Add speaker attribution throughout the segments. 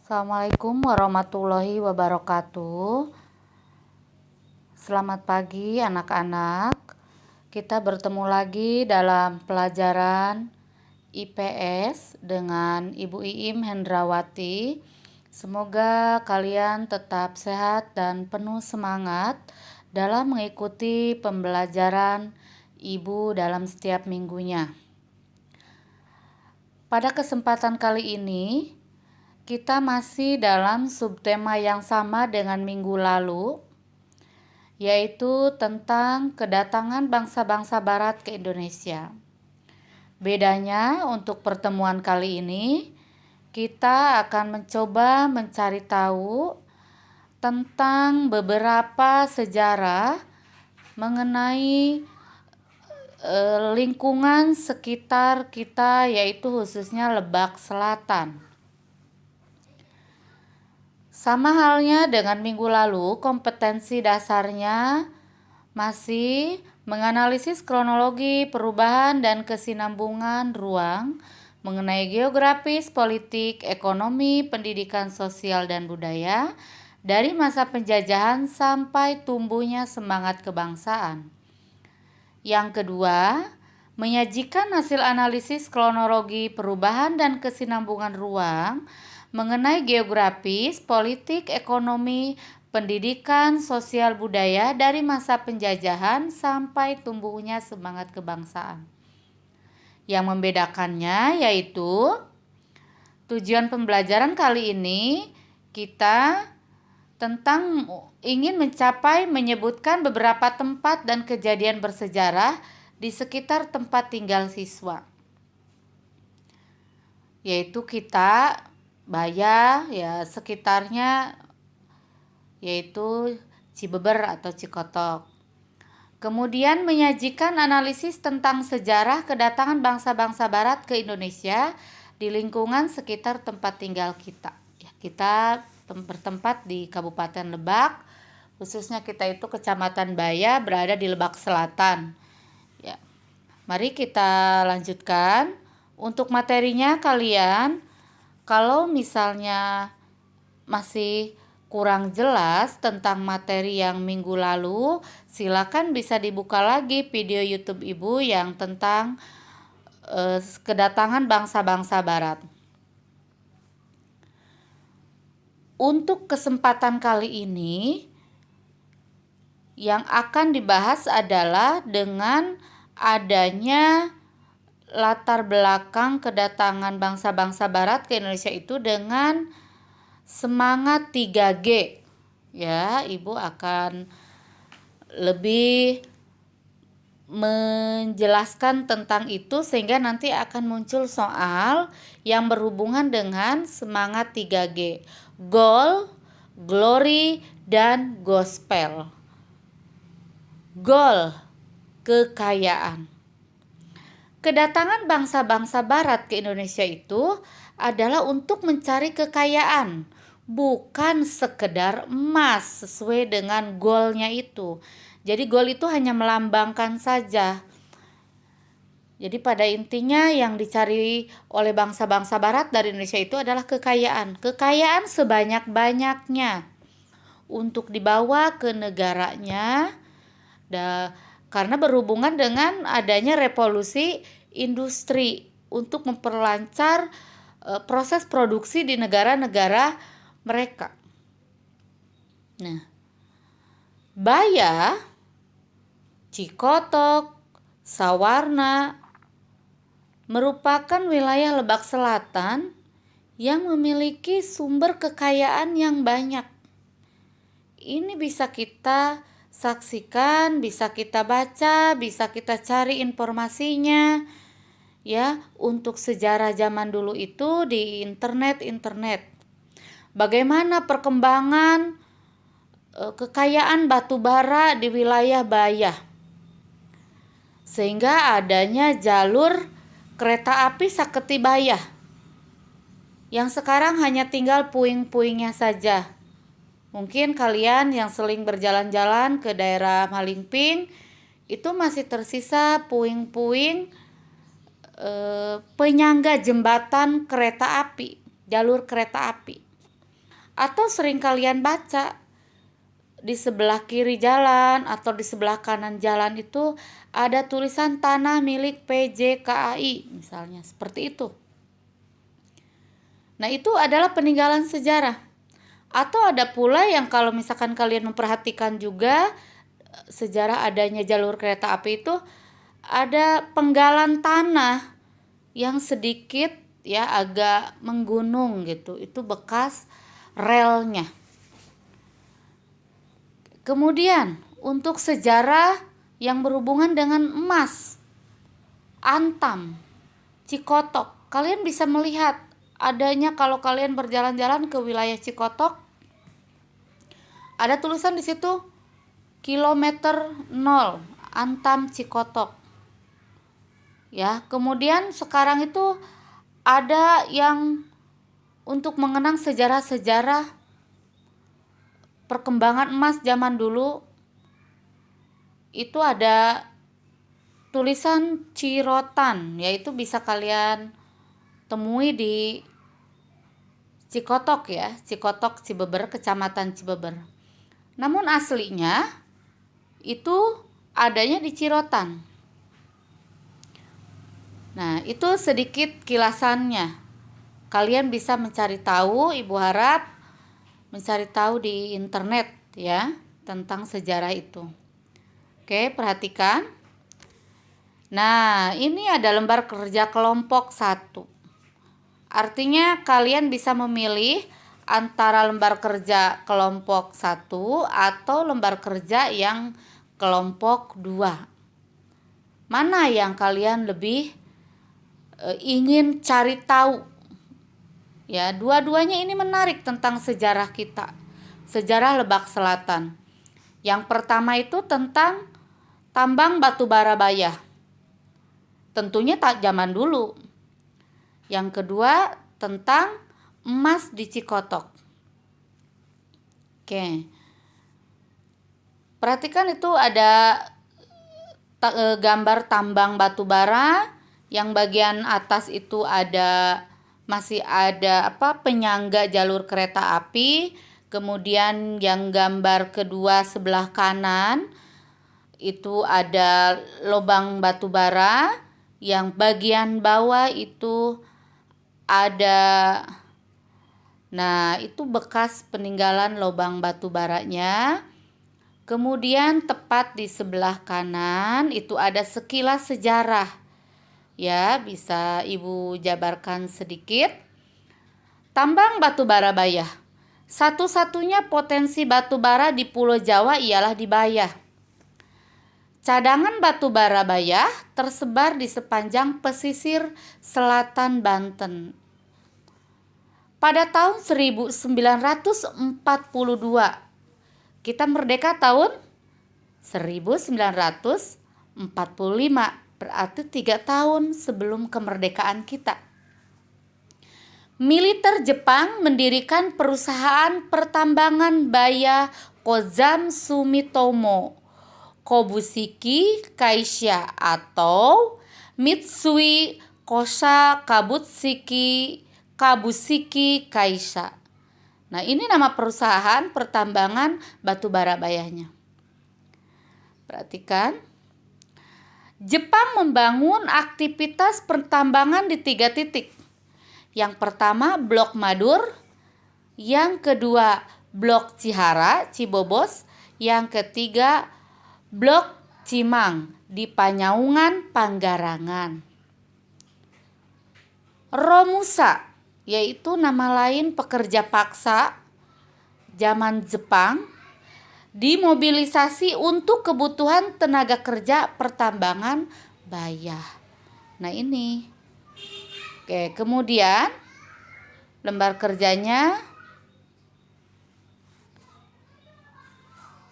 Speaker 1: Assalamualaikum warahmatullahi wabarakatuh. Selamat pagi anak-anak. Kita bertemu lagi dalam pelajaran IPS dengan Ibu Iim Hendrawati. Semoga kalian tetap sehat dan penuh semangat dalam mengikuti pembelajaran Ibu dalam setiap minggunya. Pada kesempatan kali ini, kita masih dalam subtema yang sama dengan minggu lalu, yaitu tentang kedatangan bangsa-bangsa barat ke Indonesia. Bedanya untuk pertemuan kali ini, kita akan mencoba mencari tahu tentang beberapa sejarah mengenai lingkungan sekitar kita, yaitu khususnya Lebak Selatan. Sama halnya dengan minggu lalu, kompetensi dasarnya masih menganalisis kronologi perubahan dan kesinambungan ruang mengenai geografis, politik, ekonomi, pendidikan sosial dan budaya dari masa penjajahan sampai tumbuhnya semangat kebangsaan. Yang kedua, menyajikan hasil analisis kronologi perubahan dan kesinambungan ruang mengenai geografis, politik, ekonomi, pendidikan, sosial, budaya dari masa penjajahan sampai tumbuhnya semangat kebangsaan. Yang membedakannya yaitu tujuan pembelajaran kali ini kita tentang ingin menyebutkan beberapa tempat dan kejadian bersejarah di sekitar tempat tinggal siswa. Yaitu kita Baya, ya sekitarnya, yaitu Cibeber atau Cikotok. Kemudian menyajikan analisis tentang sejarah kedatangan bangsa-bangsa barat ke Indonesia di lingkungan sekitar tempat tinggal kita. Ya, kita bertempat di Kabupaten Lebak, khususnya kita itu Kecamatan Baya, berada di Lebak Selatan. Ya. Mari kita lanjutkan. Untuk materinya kalian, kalau misalnya masih kurang jelas tentang materi yang minggu lalu, silakan bisa dibuka lagi video YouTube Ibu yang tentang kedatangan bangsa-bangsa barat. Untuk kesempatan kali ini, yang akan dibahas adalah dengan adanya latar belakang kedatangan bangsa-bangsa barat ke Indonesia itu dengan semangat 3G. Ya, Ibu akan lebih menjelaskan tentang itu sehingga nanti akan muncul soal yang berhubungan dengan semangat 3G. Goal, glory, dan gospel. Goal, kekayaan. Kedatangan bangsa-bangsa barat ke Indonesia itu adalah untuk mencari kekayaan, bukan sekedar emas sesuai dengan goalnya itu. Jadi goal itu hanya melambangkan saja. Jadi pada intinya yang dicari oleh bangsa-bangsa barat dari Indonesia itu adalah kekayaan. Kekayaan sebanyak-banyaknya untuk dibawa ke negaranya. Karena berhubungan dengan adanya revolusi industri untuk memperlancar proses produksi di negara-negara mereka. Nah, Baya, Cikotok, Sawarna merupakan wilayah Lebak Selatan yang memiliki sumber kekayaan yang banyak. Ini bisa kita saksikan, bisa kita baca, bisa kita cari informasinya ya untuk sejarah zaman dulu itu di internet. Bagaimana perkembangan kekayaan batu bara di wilayah Baya sehingga adanya jalur kereta api Saketi Baya yang sekarang hanya tinggal puing-puingnya saja. Mungkin kalian yang sering berjalan-jalan ke daerah Malingping itu masih tersisa puing-puing penyangga jembatan kereta api, jalur kereta api. Atau sering kalian baca di sebelah kiri jalan atau di sebelah kanan jalan itu ada tulisan tanah milik PJKAI misalnya, seperti itu. Nah, itu adalah peninggalan sejarah. Atau ada pula yang kalau misalkan kalian memperhatikan juga sejarah adanya jalur kereta api itu ada penggalan tanah yang sedikit ya agak menggunung gitu. Itu bekas relnya. Kemudian untuk sejarah yang berhubungan dengan emas, Antam, Cikotok, kalian bisa melihat adanya kalau kalian berjalan-jalan ke wilayah Cikotok, ada tulisan di situ kilometer 0 Antam Cikotok. Ya, kemudian sekarang itu ada yang untuk mengenang sejarah-sejarah perkembangan emas zaman dulu, itu ada tulisan Cirotan, yaitu bisa kalian temui di Cikotok ya, Cikotok Cibeber, Kecamatan Cibeber. Namun aslinya itu adanya di Cirotan. Nah, itu sedikit kilasannya. Kalian bisa mencari tahu, Ibu harap mencari tahu di internet ya tentang sejarah itu. Oke, perhatikan. Nah, ini ada lembar kerja kelompok 1. Artinya kalian bisa memilih antara lembar kerja kelompok 1 atau lembar kerja yang kelompok 2. Mana yang kalian lebih ingin cari tahu? Ya, dua-duanya ini menarik tentang sejarah kita. Sejarah Lebak Selatan. Yang pertama itu tentang tambang batu bara Bayah. Tentunya tak zaman dulu. Yang kedua tentang emas di Cikotok. Oke. Perhatikan itu ada gambar tambang batu bara, yang bagian atas itu masih ada penyangga jalur kereta api. Kemudian yang gambar kedua sebelah kanan itu ada lubang batu bara, yang bagian bawah itu ada, nah itu bekas peninggalan lubang batu baranya. Kemudian tepat di sebelah kanan itu ada sekilas sejarah. Ya, bisa Ibu jabarkan sedikit. Tambang batu bara Bayah. Satu-satunya potensi batu bara di Pulau Jawa ialah di Bayah. Cadangan batu bara Bayah tersebar di sepanjang pesisir selatan Banten. Pada tahun 1942, kita merdeka tahun 1945, berarti 3 tahun sebelum kemerdekaan kita. Militer Jepang mendirikan perusahaan pertambangan Bayah Kozan Sumitomo Kobushiki Kaisha atau Mitsui Kosa Kabushiki Kaisha. Nah, ini nama perusahaan pertambangan batu bara Bayahnya. Perhatikan. Jepang membangun aktivitas pertambangan di 3 titik. Yang pertama Blok Madur, yang kedua Blok Cihara, Cibobos, yang ketiga Blok Cimang di Panyaungan, Panggarangan. Romusa, yaitu nama lain pekerja paksa zaman Jepang, dimobilisasi untuk kebutuhan tenaga kerja pertambangan Bayah. Nah, ini. Oke, kemudian lembar kerjanya,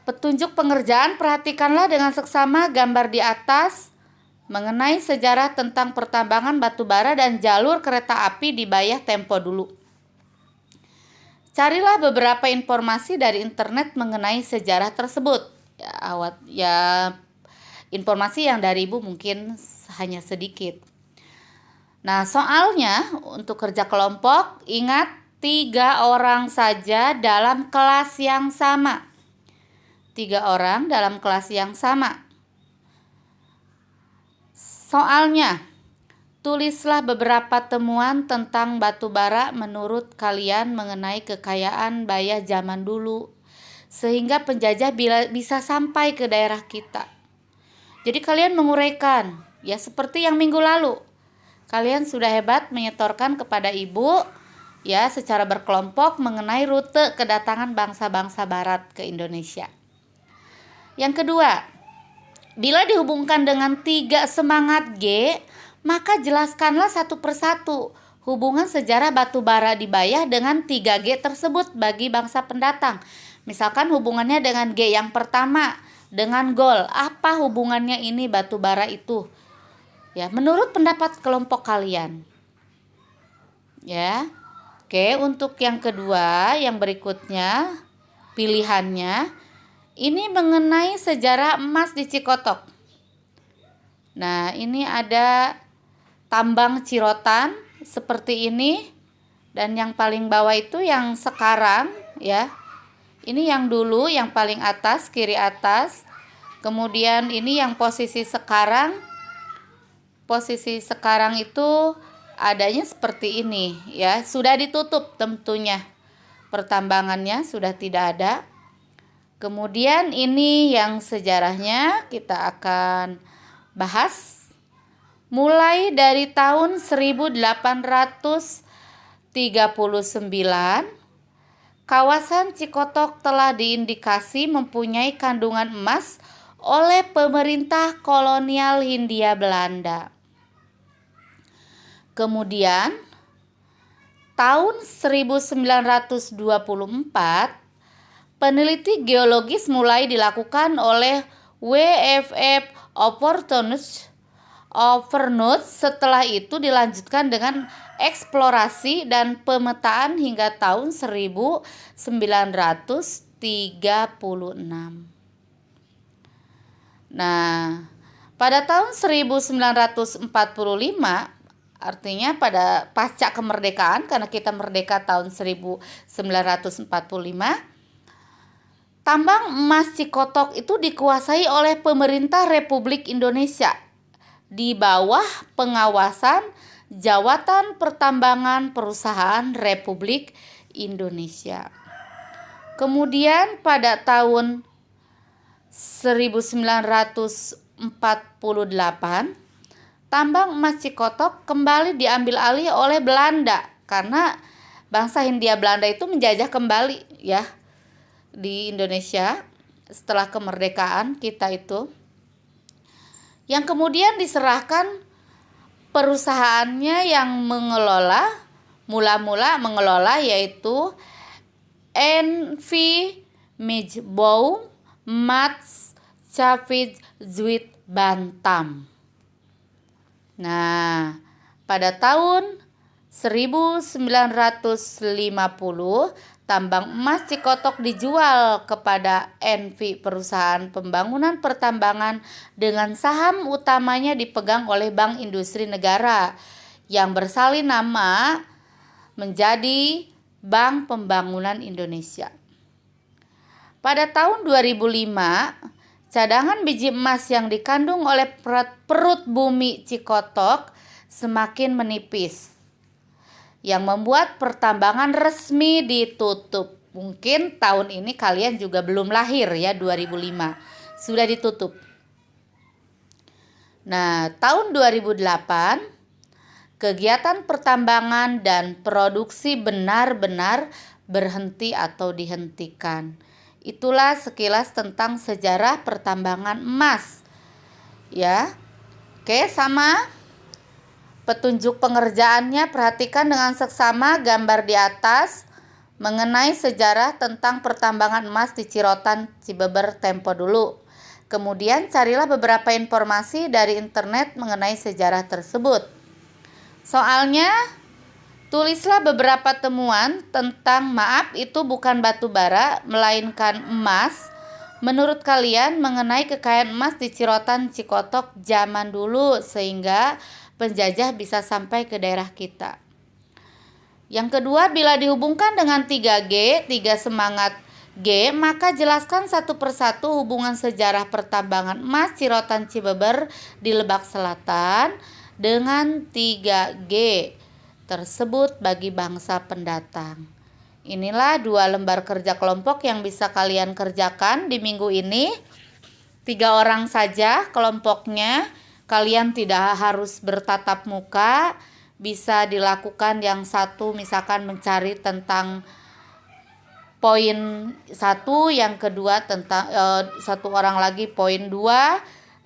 Speaker 1: petunjuk pengerjaan, perhatikanlah dengan seksama gambar di atas mengenai sejarah tentang pertambangan batu bara dan jalur kereta api di Bayah tempo dulu. Carilah beberapa informasi dari internet mengenai sejarah tersebut. Ya, informasi yang dari Ibu mungkin hanya sedikit. Nah, soalnya untuk kerja kelompok, ingat 3 orang saja dalam kelas yang sama. 3 orang dalam kelas yang sama. Soalnya, tulislah beberapa temuan tentang batu bara menurut kalian mengenai kekayaan Baya zaman dulu, sehingga penjajah bisa sampai ke daerah kita. Jadi kalian menguraikan, ya seperti yang minggu lalu. Kalian sudah hebat menyetorkan kepada ibu, ya secara berkelompok mengenai rute kedatangan bangsa-bangsa barat ke Indonesia. Yang kedua, bila dihubungkan dengan 3 semangat G, maka jelaskanlah satu persatu hubungan sejarah batu bara di Bayah dengan 3G tersebut bagi bangsa pendatang. Misalkan hubungannya dengan G yang pertama, dengan gol. Apa hubungannya ini batu bara itu? Ya, menurut pendapat kelompok kalian. Ya. Oke, untuk yang kedua, yang berikutnya pilihannya ini mengenai sejarah emas di Cikotok. Nah, ini ada tambang Cirotan seperti ini, dan yang paling bawah itu yang sekarang, ya. Ini yang dulu, yang paling atas, kiri atas. Kemudian ini yang posisi sekarang. Posisi sekarang itu adanya seperti ini, ya. Sudah ditutup tentunya. Pertambangannya sudah tidak ada. Kemudian ini yang sejarahnya kita akan bahas mulai dari tahun 1839. Kawasan Cikotok telah diindikasi mempunyai kandungan emas oleh pemerintah kolonial Hindia Belanda. Kemudian tahun 1924 peneliti geologis mulai dilakukan oleh W.F.F. Opportunus. Setelah itu dilanjutkan dengan eksplorasi dan pemetaan hingga tahun 1936. Nah, pada tahun 1945, artinya pada pasca kemerdekaan, karena kita merdeka tahun 1945, tambang emas Cikotok itu dikuasai oleh pemerintah Republik Indonesia di bawah pengawasan Jawatan Pertambangan Perusahaan Republik Indonesia. Kemudian pada tahun 1948, tambang emas Cikotok kembali diambil alih oleh Belanda karena bangsa Hindia Belanda itu menjajah kembali, ya, di Indonesia setelah kemerdekaan kita itu. Yang kemudian diserahkan perusahaannya yang mula-mula mengelola yaitu N.V. Mijboum Mats Chavez Zuid Bantam. Nah, pada tahun 1950, tambang emas Cikotok dijual kepada N.V. Perusahaan Pembangunan Pertambangan dengan saham utamanya dipegang oleh Bank Industri Negara yang bersalin nama menjadi Bank Pembangunan Indonesia. Pada tahun 2005, cadangan biji emas yang dikandung oleh perut bumi Cikotok semakin menipis, yang membuat pertambangan resmi ditutup. Mungkin tahun ini kalian juga belum lahir, ya, 2005 sudah ditutup. Nah, tahun 2008 kegiatan pertambangan dan produksi benar-benar berhenti atau dihentikan. Itulah sekilas tentang sejarah pertambangan emas. Ya. Oke, sama petunjuk pengerjaannya perhatikan dengan seksama gambar di atas mengenai sejarah tentang pertambangan emas di Cirotan Cibeber tempo dulu. Kemudian carilah beberapa informasi dari internet mengenai sejarah tersebut. Soalnya, tulislah beberapa temuan tentang itu bukan batu bara, melainkan emas. Menurut kalian mengenai kekayaan emas di Cirotan Cikotok zaman dulu sehingga penjajah bisa sampai ke daerah kita. Yang kedua, bila dihubungkan dengan 3G, 3 semangat G, maka jelaskan satu persatu hubungan sejarah pertambangan emas Cirotan Cibeber di Lebak Selatan dengan 3G tersebut bagi bangsa pendatang. Inilah 2 lembar kerja kelompok yang bisa kalian kerjakan di minggu ini. 3 orang saja kelompoknya. Kalian tidak harus bertatap muka. Bisa dilakukan yang satu misalkan mencari tentang poin 1, yang kedua tentang satu orang lagi poin 2,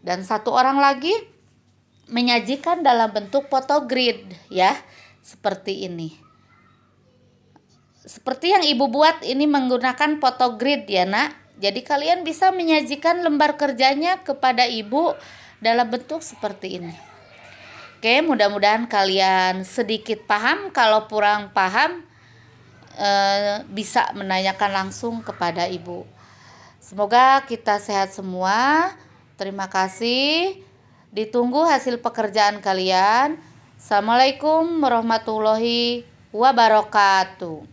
Speaker 1: dan satu orang lagi menyajikan dalam bentuk foto grid ya, seperti ini. Seperti yang Ibu buat ini menggunakan foto grid ya Nak. Jadi kalian bisa menyajikan lembar kerjanya kepada Ibu dalam bentuk seperti ini. Oke, mudah-mudahan kalian sedikit paham. Kalau kurang paham bisa menanyakan langsung kepada Ibu. Semoga kita sehat semua. Terima kasih. Ditunggu hasil pekerjaan kalian. Assalamualaikum warahmatullahi wabarakatuh.